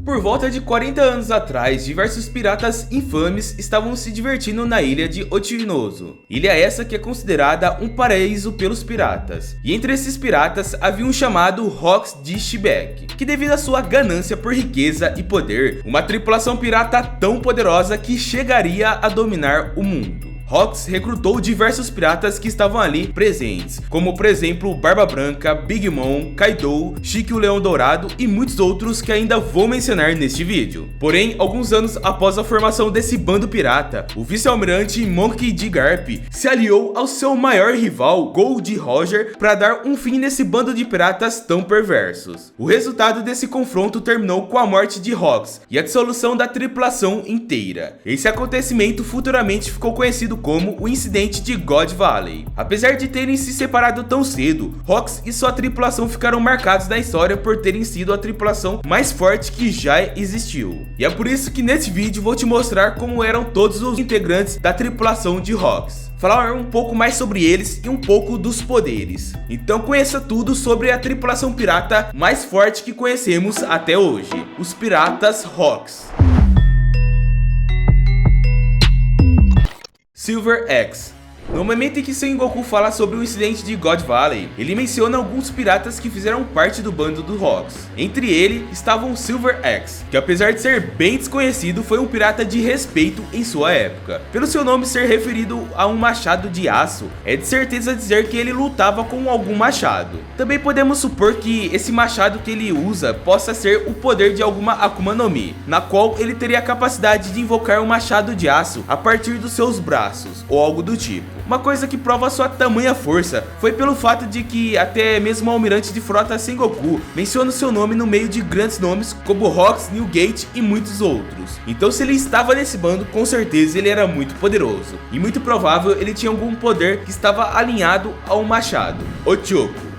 Por volta de 40 anos atrás, diversos piratas infames estavam se divertindo na ilha de Otinoso. Ilha essa que é considerada um paraíso pelos piratas. E entre esses piratas havia um chamado Hawks de Shebeck, que devido à sua ganância por riqueza e poder, uma tripulação pirata tão poderosa que chegaria a dominar o mundo. Hawks recrutou diversos piratas que estavam ali presentes, como por exemplo Barba Branca, Big Mom, Kaido, Chique o Leão Dourado e muitos outros que ainda vou mencionar neste vídeo. Porém, alguns anos após a formação desse bando pirata, o vice-almirante Monkey D. Garp se aliou ao seu maior rival, Gold Roger, para dar um fim nesse bando de piratas tão perversos. O resultado desse confronto terminou com a morte de Hawks e a dissolução da tripulação inteira. Esse acontecimento futuramente ficou conhecido como o incidente de God Valley. Apesar de terem se separado tão cedo, Hawks e sua tripulação ficaram marcados na história por terem sido a tripulação mais forte que já existiu. E é por isso que nesse vídeo vou te mostrar como eram todos os integrantes da tripulação de Hawks. Falar um pouco mais sobre eles e um pouco dos poderes. Então conheça tudo sobre a tripulação pirata mais forte que conhecemos até hoje, os Piratas Hawks. Silver Axe. No momento em que Sengoku fala sobre o incidente de God Valley, ele menciona alguns piratas que fizeram parte do bando do Hawks. Entre eles estavam Silver Axe, que apesar de ser bem desconhecido, foi um pirata de respeito em sua época. Pelo seu nome ser referido a um machado de aço, é de certeza dizer que ele lutava com algum machado. Também podemos supor que esse machado que ele usa possa ser o poder de alguma Akuma no Mi, na qual ele teria a capacidade de invocar um machado de aço a partir dos seus braços, ou algo do tipo. Uma coisa que prova sua tamanha força foi pelo fato de que até mesmo o almirante de frota Sengoku menciona seu nome no meio de grandes nomes como Hawks, Newgate e muitos outros. Então se ele estava nesse bando, com certeza ele era muito poderoso. E muito provável ele tinha algum poder que estava alinhado ao machado, Ochoko.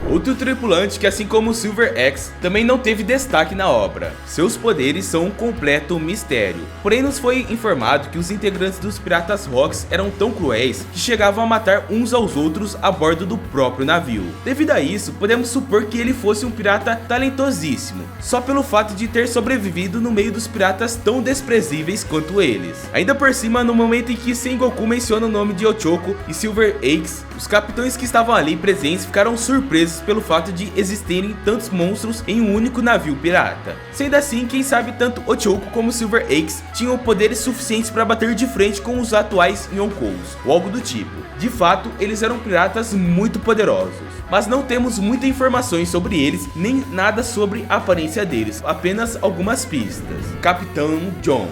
Outro tripulante que, assim como Silver Axe, também não teve destaque na obra. Seus poderes são um completo mistério. Porém, nos foi informado que os integrantes dos Piratas Hawks eram tão cruéis que chegavam a matar uns aos outros a bordo do próprio navio. Devido a isso, podemos supor que ele fosse um pirata talentosíssimo, só pelo fato de ter sobrevivido no meio dos piratas tão desprezíveis quanto eles. Ainda por cima, no momento em que Sengoku menciona o nome de Ochoko e Silver Axe, os capitães que estavam ali presentes ficaram surpresos pelo fato de existirem tantos monstros em um único navio pirata. Sendo assim, quem sabe tanto Ochoko como Silver Axe tinham poderes suficientes para bater de frente com os atuais Yonkous, ou algo do tipo. De fato, eles eram piratas muito poderosos, mas não temos muitas informações sobre eles, nem nada sobre a aparência deles, apenas algumas pistas. Capitão John.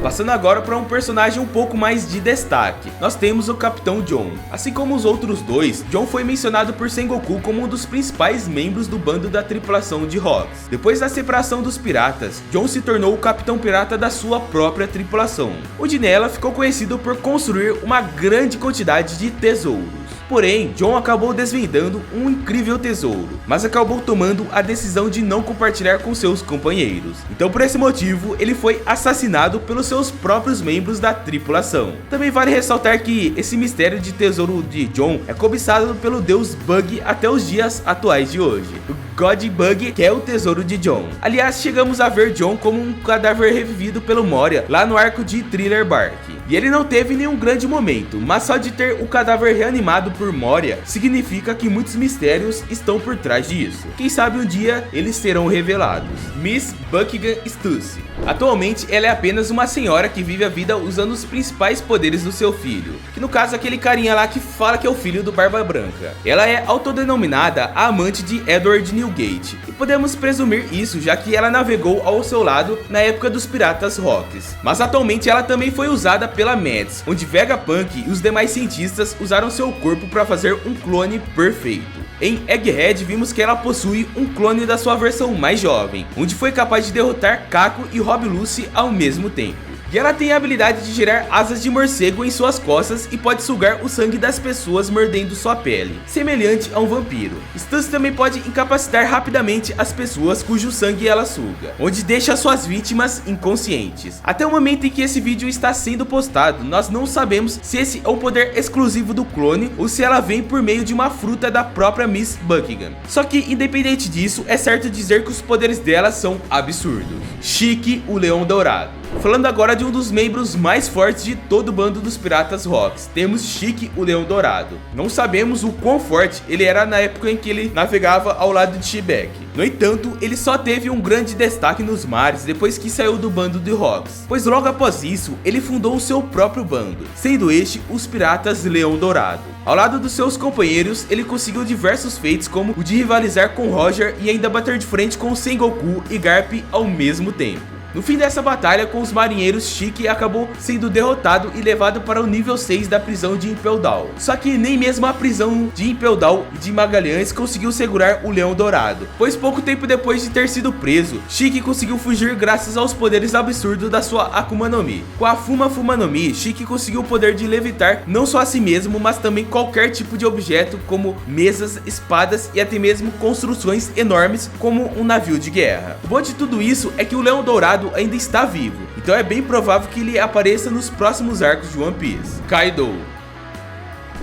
Passando agora para um personagem um pouco mais de destaque, nós temos o Capitão John. Assim como os outros dois, John foi mencionado por Sengoku como um dos principais membros do bando da tripulação de Hawks. Depois da separação dos piratas, John se tornou o capitão pirata da sua própria tripulação, onde nela ficou conhecido por construir uma grande quantidade de tesouros. Porém, John acabou desvendando um incrível tesouro, mas acabou tomando a decisão de não compartilhar com seus companheiros. Então por esse motivo, ele foi assassinado pelos seus próprios membros da tripulação. Também vale ressaltar que esse mistério de tesouro de John é cobiçado pelo deus Bug até os dias atuais de hoje. O God Bug quer o tesouro de John. Aliás, chegamos a ver John como um cadáver revivido pelo Moria lá no arco de Thriller Bark. E ele não teve nenhum grande momento, mas só de ter o cadáver reanimado por Moria significa que muitos mistérios estão por trás disso. Quem sabe um dia eles serão revelados. Miss Buckingham Stussy. Atualmente ela é apenas uma senhora que vive a vida usando os principais poderes do seu filho, que no caso é aquele carinha lá que fala que é o filho do Barba Branca. Ela é autodenominada a amante de Edward Newgate, e podemos presumir isso já que ela navegou ao seu lado na época dos Piratas Hawks. Mas atualmente ela também foi usada pela Mads, onde Vegapunk e os demais cientistas usaram seu corpo para fazer um clone perfeito. Em Egghead vimos que ela possui um clone da sua versão mais jovem, onde foi capaz de derrotar Kako e Rob Lucy ao mesmo tempo. E ela tem a habilidade de gerar asas de morcego em suas costas e pode sugar o sangue das pessoas mordendo sua pele, semelhante a um vampiro. Stance também pode incapacitar rapidamente as pessoas cujo sangue ela suga, onde deixa suas vítimas inconscientes. Até o momento em que esse vídeo está sendo postado, nós não sabemos se esse é um poder exclusivo do clone ou se ela vem por meio de uma fruta da própria Miss Buckingham. Só que independente disso, é certo dizer que os poderes dela são absurdos. Chique, o Leão Dourado. Falando agora de um dos membros mais fortes de todo o bando dos Piratas Rocks, temos Chique, o Leão Dourado. Não sabemos o quão forte ele era na época em que ele navegava ao lado de Shebeck. No entanto, ele só teve um grande destaque nos mares depois que saiu do bando de Rocks, pois logo após isso, ele fundou o seu próprio bando, sendo este os Piratas Leão Dourado. Ao lado dos seus companheiros, ele conseguiu diversos feitos como o de rivalizar com Roger e ainda bater de frente com Sengoku e Garp ao mesmo tempo. No fim dessa batalha com os marinheiros, Chique acabou sendo derrotado e levado para o nível 6 da prisão de Impel Down. Só que nem mesmo a prisão de Impel Down e de Magalhães conseguiu segurar o Leão Dourado, pois pouco tempo depois de ter sido preso, Chique conseguiu fugir graças aos poderes absurdos da sua Akuma no Mi. Com a Fuma Fuma no Mi, Chique conseguiu o poder de levitar não só a si mesmo, mas também qualquer tipo de objeto como mesas, espadas e até mesmo construções enormes como um navio de guerra. O bom de tudo isso é que o Leão Dourado ainda está vivo, então é bem provável que ele apareça nos próximos arcos de One Piece. Kaido.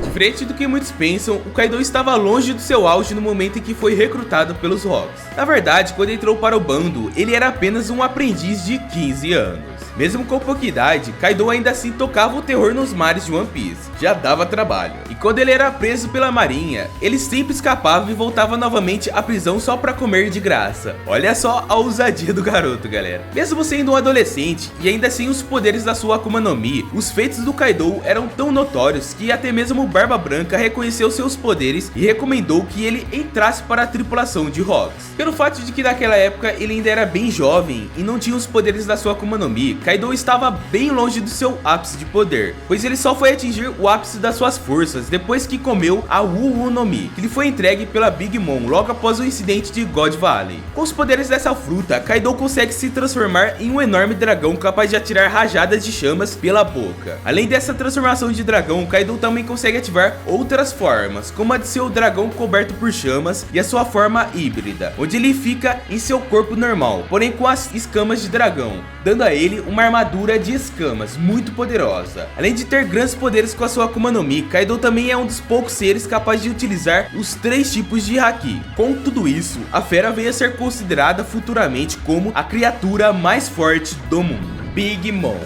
Diferente do que muitos pensam, o Kaido estava longe do seu auge no momento em que foi recrutado pelos Rocks. Na verdade, quando entrou para o bando, ele era apenas um aprendiz de 15 anos. Mesmo com pouca idade, Kaido ainda assim tocava o terror nos mares de One Piece, já dava trabalho. E quando ele era preso pela marinha, ele sempre escapava e voltava novamente à prisão só pra comer de graça. Olha só a ousadia do garoto, galera. Mesmo sendo um adolescente e ainda sem os poderes da sua Akuma no Mi, os feitos do Kaido eram tão notórios que até mesmo o Barba Branca reconheceu seus poderes e recomendou que ele entrasse para a tripulação de Rocks. Pelo fato de que naquela época ele ainda era bem jovem e não tinha os poderes da sua Akuma no Mi, Kaido estava bem longe do seu ápice de poder, pois ele só foi atingir o ápice das suas forças depois que comeu a Wu no Mi, que lhe foi entregue pela Big Mom logo após o incidente de God Valley. Com os poderes dessa fruta, Kaido consegue se transformar em um enorme dragão capaz de atirar rajadas de chamas pela boca. Além dessa transformação de dragão, Kaido também consegue ativar outras formas, como a de seu dragão coberto por chamas e a sua forma híbrida, onde ele fica em seu corpo normal, porém com as escamas de dragão, dando a ele uma armadura de escamas muito poderosa. Além de ter grandes poderes com a sua Akuma no Mi, Kaido também é um dos poucos seres capazes de utilizar os 3 tipos de Haki. Com tudo isso, a fera veio a ser considerada futuramente como a criatura mais forte do mundo, Big Mom.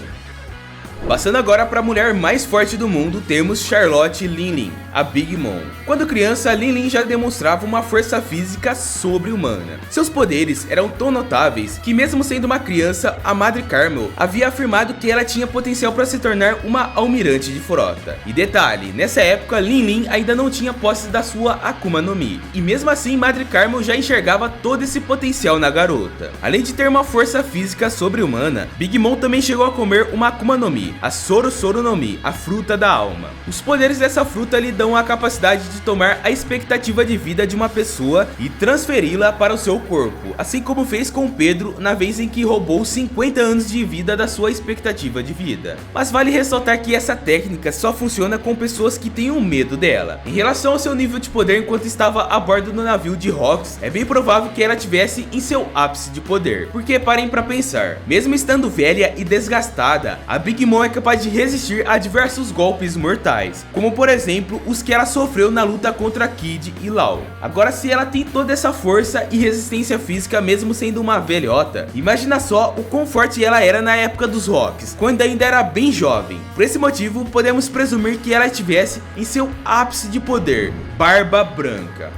Passando agora para a mulher mais forte do mundo, temos Charlotte Linlin, a Big Mom. Quando criança, Linlin já demonstrava uma força física sobre-humana. Seus poderes eram tão notáveis que, mesmo sendo uma criança, a Madre Carmel havia afirmado que ela tinha potencial para se tornar uma almirante de frota. E detalhe, nessa época, Linlin ainda não tinha posse da sua Akuma no Mi. E mesmo assim, Madre Carmel já enxergava todo esse potencial na garota. Além de ter uma força física sobre-humana, Big Mom também chegou a comer uma Akuma no Mi, a Soro Soro no Mi, a fruta da alma. Os poderes dessa fruta lhe dão a capacidade de tomar a expectativa de vida de uma pessoa e transferi-la para o seu corpo, assim como fez com Pedro na vez em que roubou 50 anos de vida da sua expectativa de vida. Mas vale ressaltar que essa técnica só funciona com pessoas que tenham medo dela. Em relação ao seu nível de poder enquanto estava a bordo do navio de Rocks, é bem provável que ela tivesse em seu ápice de poder, porque parem pra pensar, mesmo estando velha e desgastada, a Big Mom é capaz de resistir a diversos golpes mortais, como por exemplo os que ela sofreu na luta contra Kid e Law. Agora, se ela tem toda essa força e resistência física mesmo sendo uma velhota, imagina só o quão forte ela era na época dos Rocks, quando ainda era bem jovem. Por esse motivo, podemos presumir que ela estivesse em seu ápice de poder, Barba Branca.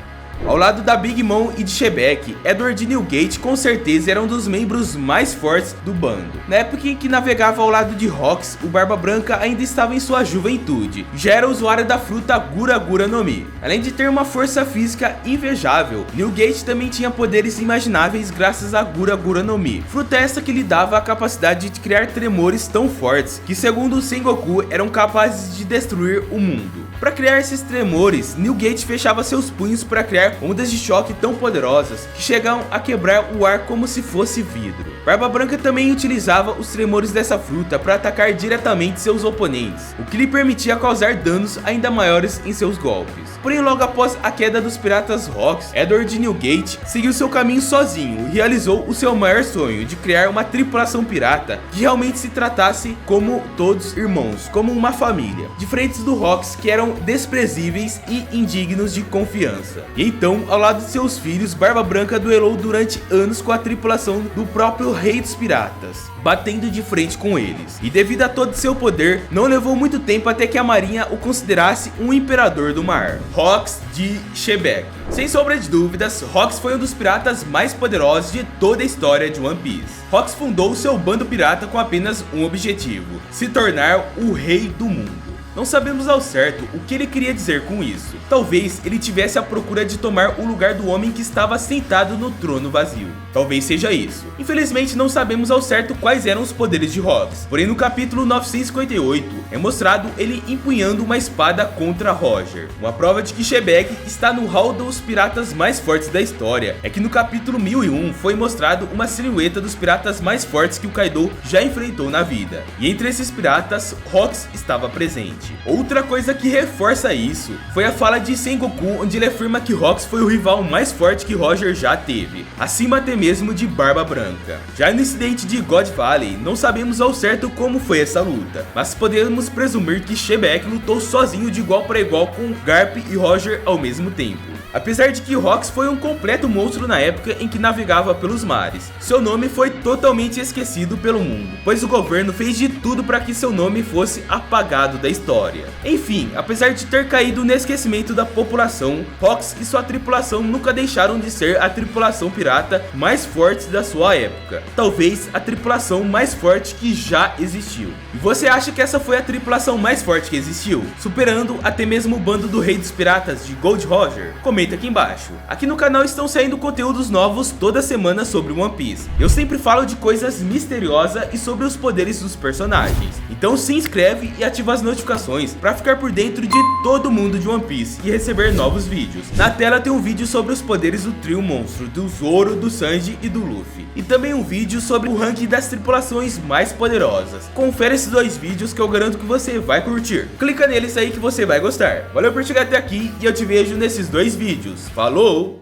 Ao lado da Big Mom e de Shebeck, Edward Newgate com certeza era um dos membros mais fortes do bando. Na época em que navegava ao lado de Rocks, o Barba Branca ainda estava em sua juventude e já era usuário da fruta Gura Gura no Mi. Além de ter uma força física invejável, Newgate também tinha poderes imagináveis graças a Gura Gura no Mi, fruta essa que lhe dava a capacidade de criar tremores tão fortes que, segundo o Sengoku, eram capazes de destruir o mundo. Para criar esses tremores, Newgate fechava seus punhos para criar ondas de choque tão poderosas que chegam a quebrar o ar como se fosse vidro. Barba Branca também utilizava os tremores dessa fruta para atacar diretamente seus oponentes, o que lhe permitia causar danos ainda maiores em seus golpes. Porém, logo após a queda dos piratas Rocks, Edward Newgate seguiu seu caminho sozinho e realizou o seu maior sonho de criar uma tripulação pirata que realmente se tratasse como todos irmãos, como uma família, diferentes do Rocks, que eram desprezíveis e indignos de confiança. E então, ao lado de seus filhos, Barba Branca duelou durante anos com a tripulação do próprio Rei dos Piratas, batendo de frente com eles. E devido a todo seu poder, não levou muito tempo até que a marinha o considerasse um imperador do mar, Rocks de Shebeck. Sem sombra de dúvidas, Rocks foi um dos piratas mais poderosos de toda a história de One Piece. Rocks fundou seu bando pirata com apenas um objetivo: se tornar o rei do mundo. Não sabemos ao certo o que ele queria dizer com isso. Talvez ele tivesse à procura de tomar o lugar do homem que estava sentado no trono vazio. Talvez seja isso. Infelizmente não sabemos ao certo quais eram os poderes de Rocks. Porém, no capítulo 958 é mostrado ele empunhando uma espada contra Roger. Uma prova de que Shebeck está no hall dos piratas mais fortes da história é que no capítulo 1001 foi mostrado uma silhueta dos piratas mais fortes que o Kaido já enfrentou na vida. E entre esses piratas, Rocks estava presente. Outra coisa que reforça isso foi a fala de Sengoku, onde ele afirma que Rocks foi o rival mais forte que Roger já teve, acima até mesmo de Barba Branca. Já no incidente de God Valley, não sabemos ao certo como foi essa luta, mas podemos presumir que Shebeck lutou sozinho de igual para igual com Garp e Roger ao mesmo tempo. Apesar de que Rocks foi um completo monstro na época em que navegava pelos mares, seu nome foi totalmente esquecido pelo mundo, pois o governo fez de tudo para que seu nome fosse apagado da história. Enfim, apesar de ter caído no esquecimento da população, Rocks e sua tripulação nunca deixaram de ser a tripulação pirata mais forte da sua época, talvez a tripulação mais forte que já existiu. E você acha que essa foi a tripulação mais forte que existiu, superando até mesmo o bando do Rei dos Piratas de Gold Roger? Comenta aqui embaixo. Aqui no canal estão saindo conteúdos novos toda semana sobre One Piece. Eu sempre falo de coisas misteriosas e sobre os poderes dos personagens. Então se inscreve e ativa as notificações para ficar por dentro de todo mundo de One Piece e receber novos vídeos. Na tela tem um vídeo sobre os poderes do trio monstro, do Zoro, do Sanji e do Luffy. E também um vídeo sobre o ranking das tripulações mais poderosas. Confere esses dois vídeos que eu garanto que você vai curtir. Clica neles aí que você vai gostar. Valeu por chegar até aqui e eu te vejo nesses dois vídeos. Falou!